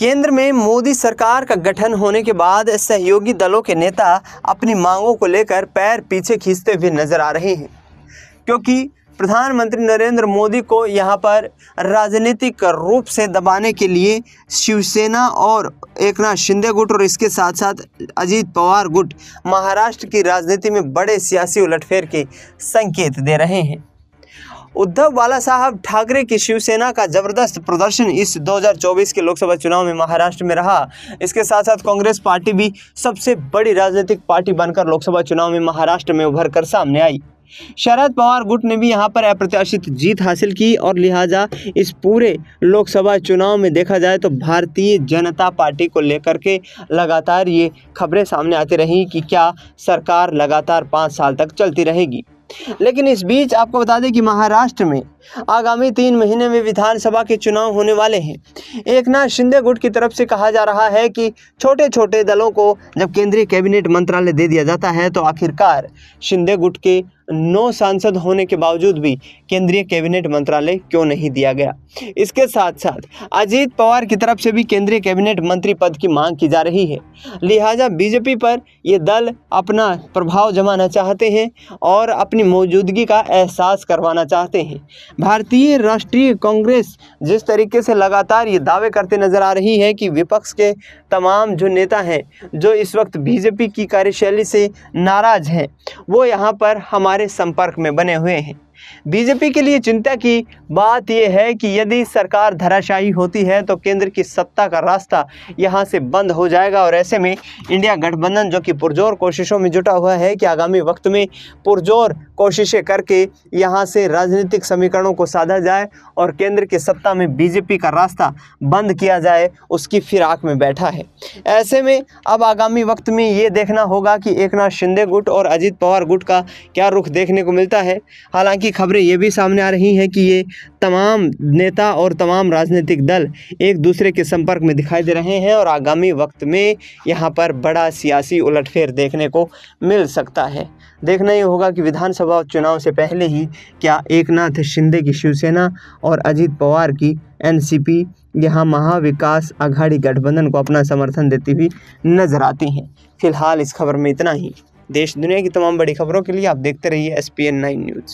केंद्र में मोदी सरकार का गठन होने के बाद सहयोगी दलों के नेता अपनी मांगों को लेकर पैर पीछे खींचते हुए नजर आ रहे हैं, क्योंकि प्रधानमंत्री नरेंद्र मोदी को यहां पर राजनीतिक रूप से दबाने के लिए शिवसेना और एकनाथ शिंदे गुट और इसके साथ साथ अजीत पवार गुट महाराष्ट्र की राजनीति में बड़े सियासी उलटफेर के संकेत दे रहे हैं। उद्धव बाला साहब ठाकरे की शिवसेना का जबरदस्त प्रदर्शन इस 2024 के लोकसभा चुनाव में महाराष्ट्र में रहा। इसके साथ साथ कांग्रेस पार्टी भी सबसे बड़ी राजनीतिक पार्टी बनकर लोकसभा चुनाव में महाराष्ट्र में उभर कर सामने आई। शरद पवार गुट ने भी यहां पर अप्रत्याशित जीत हासिल की और लिहाजा इस पूरे लोकसभा चुनाव में देखा जाए तो भारतीय जनता पार्टी को लेकर के लगातार ये खबरें सामने आती रही कि क्या सरकार लगातार 5 साल तक चलती रहेगी। लेकिन इस बीच आपको बता दें कि महाराष्ट्र में आगामी 3 महीने में विधानसभा के चुनाव होने वाले हैं। एकनाथ शिंदे गुट की तरफ से कहा जा रहा है कि छोटे छोटे दलों को जब केंद्रीय कैबिनेट मंत्रालय दे दिया जाता है तो आखिरकार शिंदे गुट के 9 सांसद होने के बावजूद भी केंद्रीय कैबिनेट मंत्रालय क्यों नहीं दिया गया। इसके साथ साथ अजीत पवार की तरफ से भी केंद्रीय कैबिनेट मंत्री पद की मांग की जा रही है। लिहाजा बीजेपी पर ये दल अपना प्रभाव जमाना चाहते हैं और अपनी मौजूदगी का एहसास करवाना चाहते हैं। भारतीय राष्ट्रीय कांग्रेस जिस तरीके से लगातार ये दावे करते नजर आ रही है कि विपक्ष के तमाम जो नेता हैं जो इस वक्त बीजेपी की कार्यशैली से नाराज हैं, वो यहाँ पर हमारे संपर्क में बने हुए हैं। बीजेपी के लिए चिंता की बात यह है कि यदि सरकार धराशायी होती है तो केंद्र की सत्ता का रास्ता यहां से बंद हो जाएगा और ऐसे में इंडिया गठबंधन जो कि पुरजोर कोशिशों में जुटा हुआ है कि आगामी वक्त में पुरजोर कोशिशें करके यहां से राजनीतिक समीकरणों को साधा जाए और केंद्र की सत्ता में बीजेपी का रास्ता बंद किया जाए, उसकी फिराक में बैठा है। ऐसे में अब आगामी वक्त में ये देखना होगा कि एकनाथ शिंदे गुट और अजीत पवार गुट का क्या रुख देखने को मिलता है। हालांकि खबरें ये भी सामने आ रही हैं कि ये तमाम नेता और तमाम राजनीतिक दल एक दूसरे के संपर्क में दिखाई दे रहे हैं और आगामी वक्त में यहाँ पर बड़ा सियासी उलटफेर देखने को मिल सकता है। देखना ही होगा कि विधानसभा चुनाव से पहले ही क्या एकनाथ शिंदे की शिवसेना और अजीत पवार की एनसीपी यहाँ महाविकास आघाड़ी गठबंधन को अपना समर्थन देती हुई नजर आती हैं। फिलहाल इस खबर में इतना ही। देश दुनिया की तमाम बड़ी खबरों के लिए आप देखते रहिए SPN 9 न्यूज़।